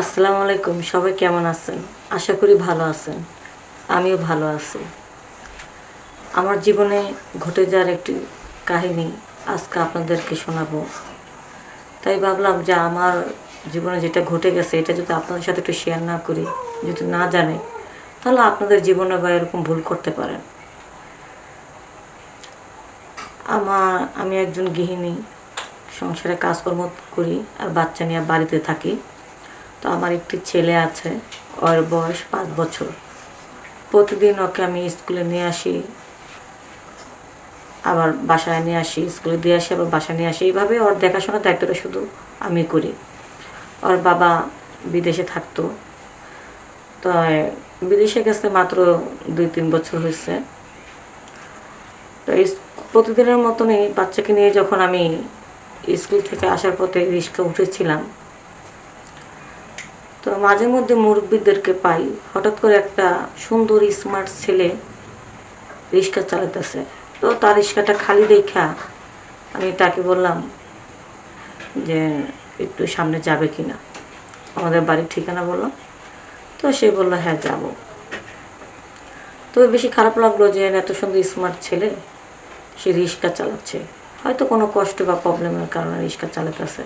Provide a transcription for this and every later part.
আসসালামু আলাইকুম। সবাই কেমন আছেন? আশা করি ভালো আছেন। আমিও ভালো আছি। আমার জীবনে ঘটে যাওয়ার একটি কাহিনী আজকে আপনাদেরকে শোনাবো। তাই ভাবলাম যে আমার জীবনে যেটা ঘটে গেছে এটা যদি আপনাদের সাথে একটু শেয়ার না করি, যদি না জানে, তাহলে আপনাদের জীবনে বা এরকম ভুল করতে পারেন। আমি একজন গৃহিণী, সংসারে কাজকর্ম করি আর বাচ্চা নিয়ে বাড়িতে থাকি। তো আমার একটি ছেলে আছে, ওর বয়স 5 বছর। প্রতিদিন ওকে আমি স্কুলে নিয়ে আসি, আবার বাসায় নিয়ে আসি, স্কুলে দিয়ে আসি, আবার বাসায় নিয়ে আসি। এইভাবে ওর দেখাশোনার দায়িত্বটা শুধু আমি করি। ওর বাবা বিদেশে থাকতো, তো বিদেশে গেছে মাত্র 2-3 বছর হয়েছে। তো প্রতিদিনের মতনই বাচ্চাকে নিয়ে যখন আমি স্কুল থেকে আসার পথে রিক্সা উঠেছিলাম, তো মাঝে মধ্যে মুরব্বীদেরকে পাই, হঠাৎ করে একটা সুন্দর স্মার্ট ছেলে রিক্সা চালাতেছে। তো তার রিক্সাটা খালি দেখা আমি তাকে বললাম যে একটু সামনে যাবে কি না, আমাদের বাড়ির ঠিকানা বললাম। তো সে বলল হ্যাঁ যাব। তো বেশি খারাপ লাগলো যে এত সুন্দর স্মার্ট ছেলে সে রিক্সা চালাচ্ছে, হয়তো কোনো কষ্ট বা প্রবলেমের কারণে রিক্সা চালাতেছে।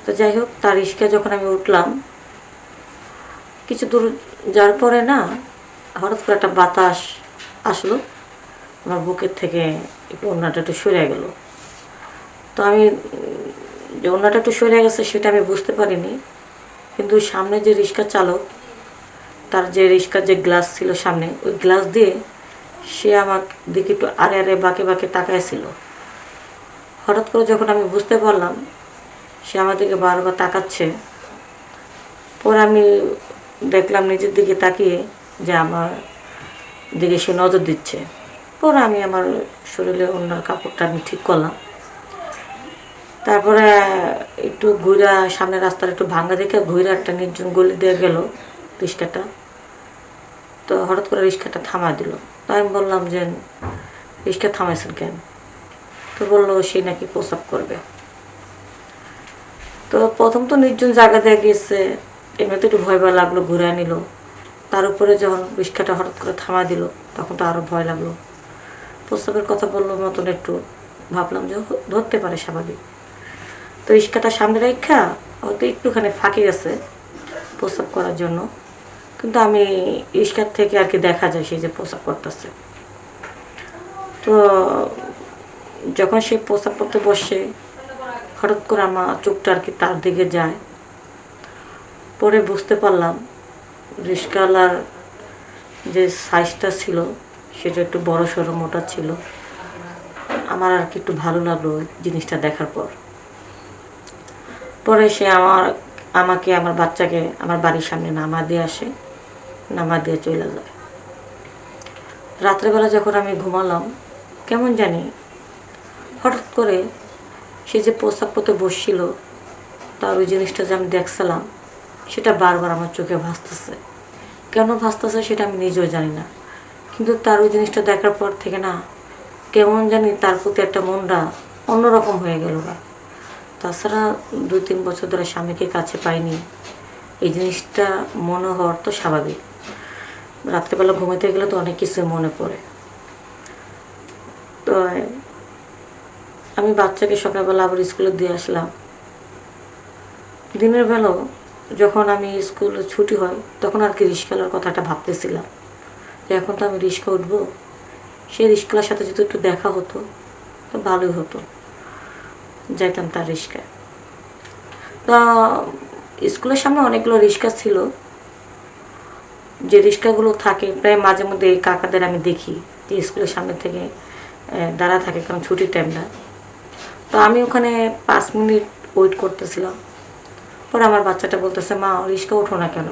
তো যাই হোক, তার রিক্সা যখন আমি উঠলাম, কিছু দূর যাওয়ার পরে না হঠাৎ করে একটা বাতাস আসলো, আমার বুকের থেকে একটু ওড়নাটা একটু সরে গেল। তো আমি যে ওড়নাটা একটু সরে গেছে সেটা আমি বুঝতে পারিনি, কিন্তু সামনে যে রিক্সা চালক, তার যে রিক্সার যে গ্লাস ছিল সামনে, ওই গ্লাস দিয়ে সে আমার দিকে একটু আড়ে আড়ে বাঁকে বাঁকে তাকাইছিল। হঠাৎ করে যখন আমি বুঝতে পারলাম সে আমার দিকে বারবার তাকাচ্ছে, পরে আমি দেখলাম নিজের দিকে তাকিয়ে যে আমার দিকে সে নজর দিচ্ছে। পরে আমি আমার শরীরে ওড়নার কাপড়টা আমি ঠিক করলাম। তারপরে একটু ঘুরা সামনে রাস্তার একটু ভাঙা দেখে ঘুরে একটা নির্জন গলি দিয়ে গেল রিক্সাটা। তো হঠাৎ করে রিক্সাটা থামায় দিল। তো আমি বললাম যে রিক্সা থামাইছেন কেন? তো বললো সে নাকি প্রস্রাব করবে। তো প্রথম তো নির্জন জায়গা দিয়ে গেছে, এমনিতে একটু ভয় ভয় লাগলো, ঘুরে নিল। তার উপরে যখন রিক্সাটা হঠাৎ করে থামা দিল তখন তো আরও ভয় লাগলো। প্রস্রাবের কথা বললো মতন একটু ভাবলাম যে ধরতে পারে স্বাভাবিক। তো রিক্সাটা সামনে রেখা হয়তো একটুখানি ফাঁকে গেছে প্রস্রাব করার জন্য, কিন্তু আমি রিক্সার থেকে আর কি দেখা যায় সেই যে প্রস্রাব করতেছে। তো যখন সে প্রস্রাব করতে বসে হঠাৎ করে আমার চোখটা আর কি তার দিকে যায়। পরে বুঝতে পারলাম রিক্সাওয়ালার যে সাইজটা ছিল সেটা একটু বড় সড়ো মোটা ছিল। আমার আর কি একটু ভালো লাগলো জিনিসটা দেখার পর। পরে সে আমাকে আমার বাচ্চাকে আমার বাড়ির সামনে নামা দিয়ে আসে, নামা দিয়ে চলে যায়। রাত্রেবেলা যখন আমি ঘুমালাম, কেমন জানি হঠাৎ করে সে যে প্রস্রাব করতে বসছিল তার ওই জিনিসটা যে আমি দেখছিলাম সেটা বারবার আমার চোখে ভাসতেছে। কেন ভাসতেছে সেটা আমি নিজেও জানি না, কিন্তু তার ওই জিনিসটা দেখার পর থেকে না কেমন জানি তার প্রতি একটা মনটা অন্যরকম হয়ে গেল। তাছাড়া 2-3 বছর ধরে স্বামীকে কাছে পাইনি, এই জিনিসটা মনে হওয়ার তো স্বাভাবিক। রাত্রেবেলা ঘুমাতে গেলে তো অনেক কিছু মনে পড়ে। তো আমি বাচ্চাকে সকালবেলা আবার স্কুলে দিয়ে আসলাম। দিনের বেলাও যখন আমি স্কুল ছুটি হয় তখন আর কি রিক্সাওয়ালার কথাটা ভাবতেছিলাম যে এখন তো আমি রিক্সা উঠবো, সেই রিক্সাওয়ালার সাথে যদি একটু দেখা হতো তো ভালোই হতো, যাইতাম তার রিক্সায়। তা স্কুলের সামনে অনেকগুলো রিক্সা ছিল, যে রিক্সাগুলো থাকে প্রায় মাঝে মধ্যে এই কাকাদের আমি দেখি যে স্কুলের সামনে থেকে দাঁড়া থাকে, কারণ ছুটির টাইমটা। তো আমি ওখানে 5 মিনিট ওয়েট করতেছিলাম। পরে আমার বাচ্চাটা বলতেছে মা রিক্সা ওঠো না কেন?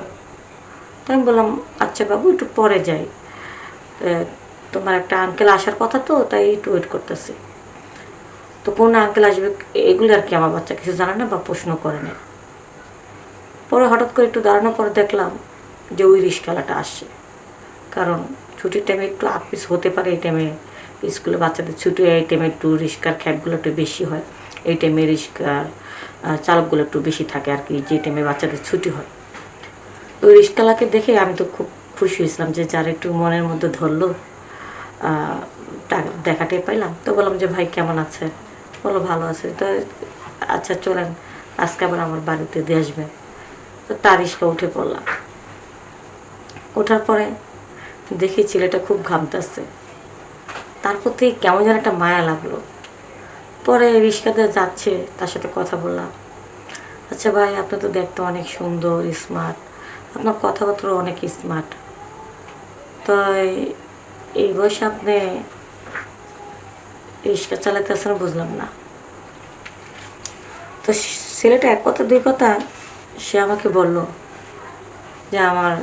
তো আমি বললাম আচ্ছা বাবু একটু পরে যাই, তোমার একটা আঙ্কেল আসার কথা তো তাই একটু ওয়েট করতেছি। তো কোন আঙ্কেল আসবে এগুলো আর কি আমার বাচ্চা কিছু জানে না বা প্রশ্ন করে না। পরে হঠাৎ করে একটু দাঁড়ানোর পরে দেখলাম যে ওই রিক্সাওয়ালাটা আসছে, কারণ ছুটির টাইমে একটু আপিস হতে পারে, এই টাইমে স্কুলে বাচ্চাদের ছুটি, এই টাইমে একটু রিক্সার খ্যাপগুলো একটু বেশি হয়, এই টাইমে রিক্সার চালকগুলো একটু বেশি থাকে আর কি, যে টাইমে বাচ্চাদের ছুটি হয়। তো রিক্সাওয়ালাকে দেখে আমি তো খুব খুশি হয়েছিলাম যে যার একটু মনের মধ্যে ধরলো, দেখাটাই পাইলাম। তো বললাম যে ভাই কেমন আছে, বলো ভালো আছে। তো আচ্ছা চলেন আজকে আবার আমার বাড়িতে দিয়ে আসবে। তো তার রিক্সা উঠে পড়লাম। ওঠার পরে দেখি ছেলেটা খুব ঘামতেছে, তার প্রতি কেমন যেন একটা মায়া লাগলো। পরে রিক্সাতে যাচ্ছে, তার সাথে কথা বললাম, আচ্ছা ভাই আপনি তো দেখতে অনেক সুন্দর স্মার্ট, আপনার কথাবার্তা অনেক স্মার্ট, তো এই বয়সে আপনি রিক্সা চালাতেছেন বুঝলাম না। তো ছেলেটা এক কথা দুই কথা সে আমাকে বলল যে আমার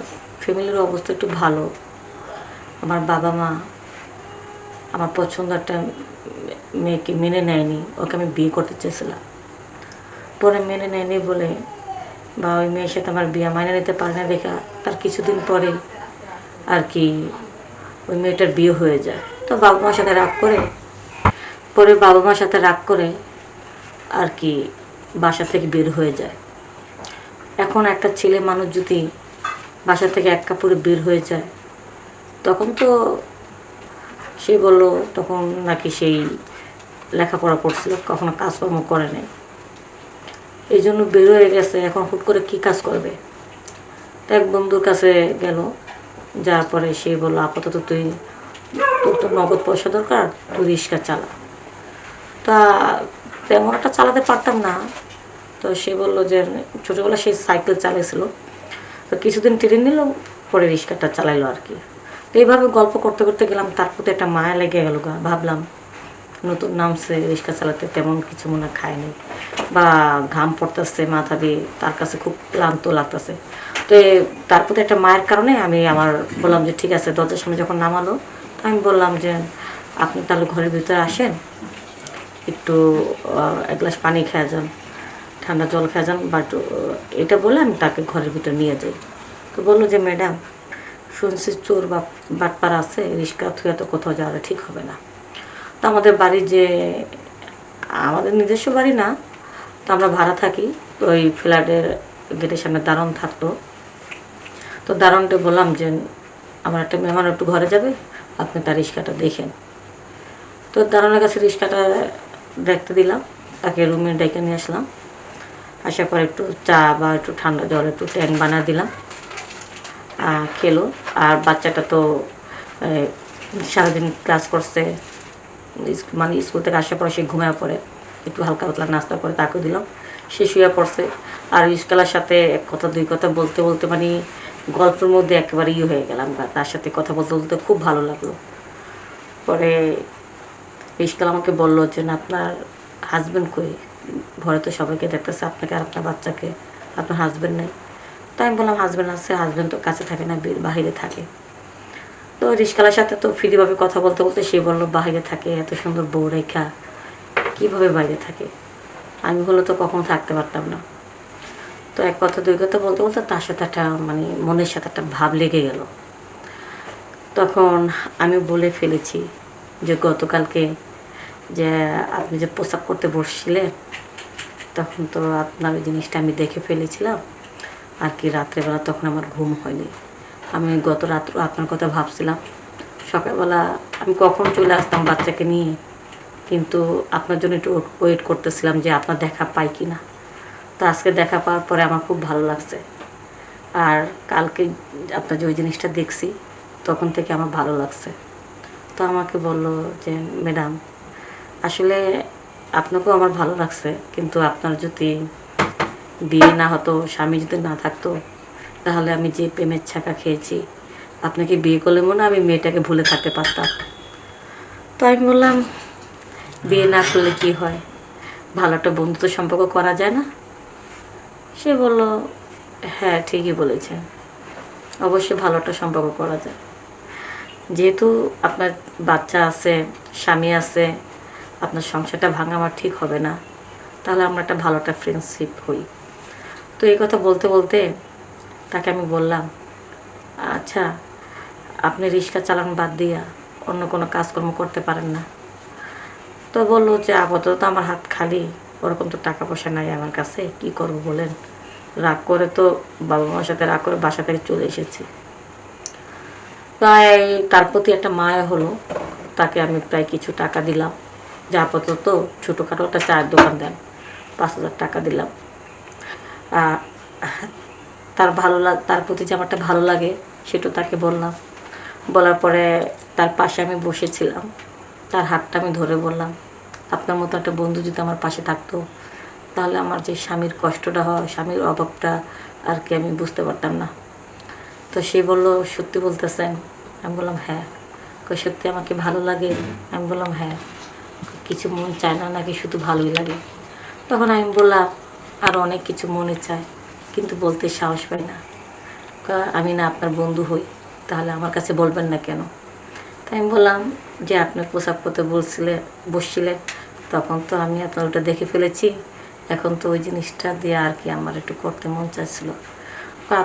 ফ্যামিলির অবস্থা একটু ভালো, আমার বাবা মা আমার পছন্দ একটা মেয়েকে মেনে নেয়নি, ওকে আমি বিয়ে করতে চেয়েছিলাম, পরে মেনে নেয়নি বলে বা ওই মেয়ের সাথে আমার বিয়ে মাইনে নিতে পারে না দেখা তার কিছুদিন পরে আর কি ওই মেয়েটার বিয়ে হয়ে যায়। তো বাবা মার সাথে রাগ করে, পরে বাবা মার সাথে রাগ করে আর কি বাসা থেকে বের হয়ে যায়। এখন একটা ছেলে মানুষ যদি বাসা থেকে এক কাপড়ে বের হয়ে যায়, তখন তো সে বললো তখন নাকি সেই লেখাপড়া করছিল, কখনো কাজকর্ম করে নাই, এই জন্য বের হয়ে গেছে। এখন হুট করে কী কাজ করবে? এক বন্ধুর কাছে গেল, যার পরে সে বললো আপাতত তোর তো নগদ পয়সা দরকার, তুই রিক্সা চালা। তা তেমন একটা চালাতে পারতাম না, তো সে বললো যে ছোটোবেলা সে সাইকেল চালিয়েছিল, তো কিছুদিন ট্রেন নিল, পরে রিক্সাটা চালাইলো আর কি। তো এইভাবে গল্প করতে করতে গেলাম, তার প্রতি একটা মায়া লেগে গেল। ভাবলাম নতুন নামছে, রিক্সা চালাতে তেমন কিছু মনে খায়নি বা ঘাম পড়তেছে মাথা দিয়ে, তার কাছে খুব ক্লান্ত লাগতেছে। তো তার প্রতি একটা মায়ের কারণে আমি বললাম যে ঠিক আছে। দরজার সামনে যখন নামালো, আমি বললাম যে আপনি তাহলে ঘরের ভিতরে আসেন, একটু এক গ্লাস পানি খেয়ে যান, ঠান্ডা জল খেয়ে যান, বাট এটা বলে আমি তাকে ঘরের ভিতরে নিয়ে যাই। তো বললো যে ম্যাডাম শুনছি চোর বা বাটপার আছে, রিক্সা থুয়ে তো কোথাও যাওয়া ঠিক হবে না। তো আমাদের বাড়ি যে আমাদের নিজস্ব বাড়ি না, তো আমরা ভাড়া থাকি, তো ওই ফ্ল্যাটের গেটের সামনে দারোয়ান থাকতো। তো দারোয়ানকে বললাম যে আমার একটা মেহমান একটু ঘরে যাবে, আপনি তার রিক্সাটা দেখেন। তো দারোয়ানের কাছে রিক্সাটা দেখতে দিলাম, তাকে রুমে ডেকে নিয়ে আসলাম। আসার পর একটু চা বা একটু ঠান্ডা জল একটু ট্যাঙ্ক বানা দিলাম, খেলো। আর বাচ্চাটা তো সারাদিন ক্লাস করছে, মানে স্কুল থেকে আসার পর সে ঘুমিয়ে পড়ে, একটু হালকা পাতলা নাস্তা করে তাকে দিলাম, সে শুয়ে পড়ছে। আর রিক্সাওয়ালার সাথে এক কথা দুই কথা বলতে বলতে মানে গল্পের মধ্যে একেবারে হয়ে গেলাম, বা তার সাথে কথা বলতে বলতে খুব ভালো লাগলো। পরে রিক্সাওয়ালা আমাকে বললো যে না আপনার হাজব্যান্ড কই, ঘরে তো সবাইকে দেখতেছে আপনাকে আর আপনার বাচ্চাকে, আপনার হাজব্যান্ড নেই। তাই আমি বললাম হাজব্যান্ড আছে, হাজব্যান্ড তো কাছে থাকে না, বাহিরে থাকে। তো রিক্সাওয়ালার সাথে তো ফ্রিভাবে কথা বলতে বলতে সে বললো বাহিরে থাকে, এত সুন্দর বউ রেখা কীভাবে বাইরে থাকে। আমি বললো তো কখনো থাকতে পারতাম না। তো এক কথা দুই কথা বলতে বলতে তার সাথে একটা মানে মনের সাথে একটা ভাব লেগে গেল। তখন আমি বলে ফেলেছি যে গতকালকে যে আপনি যে পোশাক করতে বসছিলেন, তখন তো আপনার ওই জিনিসটা আমি দেখে ফেলেছিলাম আর কি। রাত্রেবেলা তখন আমার ঘুম হয়নি, আমি গত রাত্র আপনার কথা ভাবছিলাম। সকালবেলা আমি কখন চলে আসতাম বাচ্চাকে নিয়ে, কিন্তু আপনার জন্য একটু ওয়েট করতেছিলাম যে আপনার দেখা পাই কি না। তো আজকে দেখা পাওয়ার পরে আমার খুব ভালো লাগছে। আর কালকে আপনার যে ওই জিনিসটা দেখছি, তখন থেকে আমার ভালো লাগছে। তো আমাকে বলল যে ম্যাডাম আসলে আপনাকেও আমার ভালো লাগছে, কিন্তু আপনার যদি বিয়ে না হতো, স্বামী যদি না থাকতো, তাহলে আমি যে প্রেমের ছাকা খেয়েছি, আপনাকে বিয়ে করলে মনে হয় আমি মেয়েটাকে ভুলে থাকতে পারতাম। তো আমি বললাম বিয়ে না করলে কি হয়, ভালো একটা বন্ধুত্ব সম্পর্ক করা যায় না? সে বলল হ্যাঁ ঠিকই বলেছেন, অবশ্যই ভালো একটা সম্পর্ক করা যায়। যেহেতু আপনার বাচ্চা আছে, স্বামী আছে, আপনার সংসারটা ভাঙা আমার ঠিক হবে না, তাহলে আমরা একটা ভালো একটা ফ্রেন্ডশিপ হই। তো এই কথা বলতে বলতে তাকে আমি বললাম আচ্ছা আপনি রিক্সা চালানো বাদ দিয়া অন্য কোনো কাজকর্ম করতে পারেন না? তো বললো যে আপাতত আমার হাত খালি, ওরকম তো টাকা পয়সা নাই আমার কাছে, কি করব বলেন। রাগ করে তো বাবা মার সাথে রাগ করে বাসা থেকে চলে এসেছি। তাই তার প্রতি একটা মায়া হলো, তাকে আমি প্রায় কিছু টাকা দিলাম, যে আপাতত ছোটোখাটো একটা চায়ের দোকান দেন, 5,000 টাকা দিলাম। তার প্রতি যে আমারটা ভালো লাগে সেটা তাকে বললাম। বলার পরে তার পাশে আমি বসেছিলাম, তার হাতটা আমি ধরে বললাম, আপনার মতো একটা বন্ধু যদি আমার পাশে থাকতো তাহলে আমার যে স্বামীর কষ্টটা হয়, স্বামীর অভাবটা আর কি আমি বুঝতে পারতাম না। তো সে বলল, সত্যি বলতেছেন? আমি বললাম হ্যাঁ। সত্যি আমাকে ভালো লাগে? আমি বললাম হ্যাঁ। কিছু মন চায় না নাকি শুধু ভালোই লাগে? তখন আমি বললাম, আর অনেক কিছু মনে চায়, কিন্তু বলতে সাহস পাই না। আমি না আপনার বন্ধু হই, তাহলে আমার কাছে বলবেন না কেন? তাই আমি বললাম যে আপনার পোশাক পরতে বসছিলেন, তখন তো আমি আপনার ওটা দেখে ফেলেছি, এখন তো ওই জিনিসটা দিয়ে আর কি আমার একটু করতে মন চাচ্ছিল।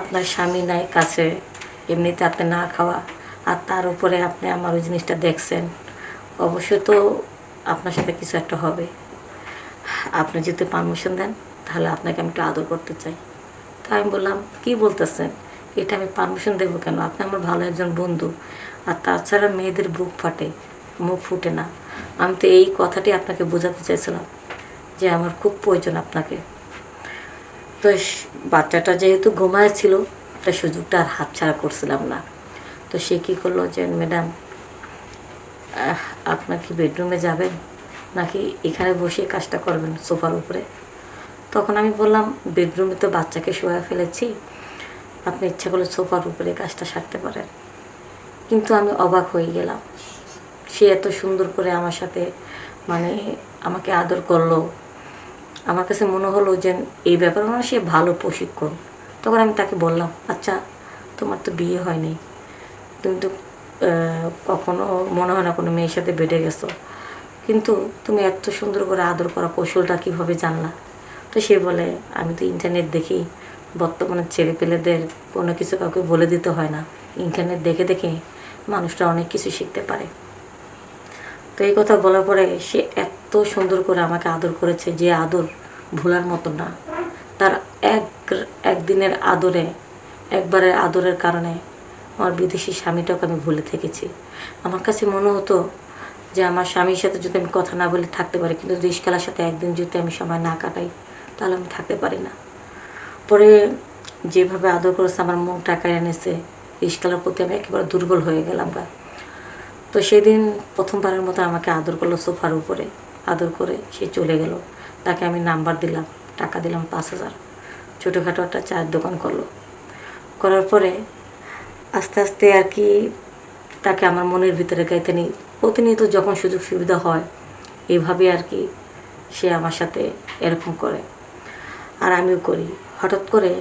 আপনার স্বামী নাই কাছে, এমনিতে আপনি না খাওয়া, আর তার উপরে আপনি আমার ওই জিনিসটা দেখছেন, অবশ্যই তো আপনার সাথে কিছু একটা হবে। আপনি যদি পারমিশন দেন তাহলে আপনাকে আমি একটু আদর করতে চাই। তাই আমি বললাম, কি বলতেছেন? এটা আমি পারমিশন দেবো কেন? আপনি আমার ভালো একজন বন্ধু, আর তাছাড়া মেয়েদের বুক ফাটে, মুখ ফুটে না। আমি তো এই কথাটি আপনাকে বোঝাতে চাইছিলাম যে আমার খুব প্রয়োজন আপনাকে। তো বাচ্চাটা যেহেতু ঘুমায় ছিল, একটা সুযোগটা আর হাতছাড়া করছিলাম না। তো সে কী করলো যে, ম্যাডাম আপনার কি বেডরুমে যাবেন নাকি এখানে বসে কাজটা করবেন সোফার উপরে? তখন আমি বললাম, বেডরুমে তো বাচ্চাকে শোয়া ফেলেছি, আপনি ইচ্ছা করলে সোফার উপরে কাজটা সারতে পারেন। কিন্তু আমি অবাক হয়ে গেলাম, সে এত সুন্দর করে আমার সাথে মানে আমাকে আদর করলো। আমার কাছে মনে হলো যে এই ব্যাপারে না সে ভালো প্রশিক্ষণ। তখন আমি তাকে বললাম, আচ্ছা তোমার তো বিয়ে হয়নি, তুমি তো কখনো মনে হয় না কোনো মেয়ের সাথে বেডে গেছো, কিন্তু তুমি এত সুন্দর করে আদর করা কৌশলটা কীভাবে জানলা? তো সে বলে, আমি তো ইন্টারনেট দেখি, বর্তমানে ছেলেপেলেদের কোনো কিছু কাউকে বলে দিতে হয় না, ইন্টারনেট দেখে দেখে মানুষটা অনেক কিছু শিখতে পারে। তো এই কথা বলার পরে সে এত সুন্দর করে আমাকে আদর করেছে, যে আদর ভোলার মতো না। তার একদিনের আদরে, একবারের আদরের কারণে আমার বিদেশি স্বামীটাকে আমি ভুলে থেকেছি। আমার কাছে মনে হতো যে আমার স্বামীর সাথে যদি আমি কথা না বলে থাকতে পারি, কিন্তু রিস্কালার সাথে একদিন যদি আমি সময় না কাটাই তাহলে আমি থাকতে পারি না। পরে যেভাবে আদর করেছে আমার মনটা কেড়ে এনেছে, রিস্কালার প্রতি আমি একেবারে দুর্বল হয়ে গেলাম। তো সেদিন প্রথমবারের মতো আমাকে আদর করলো সোফার উপরে, আদর করে সে চলে গেল। তাকে আমি নাম্বার দিলাম, টাকা দিলাম 5,000, ছোটোখাটো একটা চায়ের দোকান করলো। করার পরে আস্তে আস্তে আর কি তাকে আমার মনের ভিতরে গাইতে নিই, প্রতিনিয়ত যখন সুযোগ সুবিধা হয় এইভাবে আর কি সে আমার সাথে এরকম করে, আর আমিও করি। হঠাৎ করে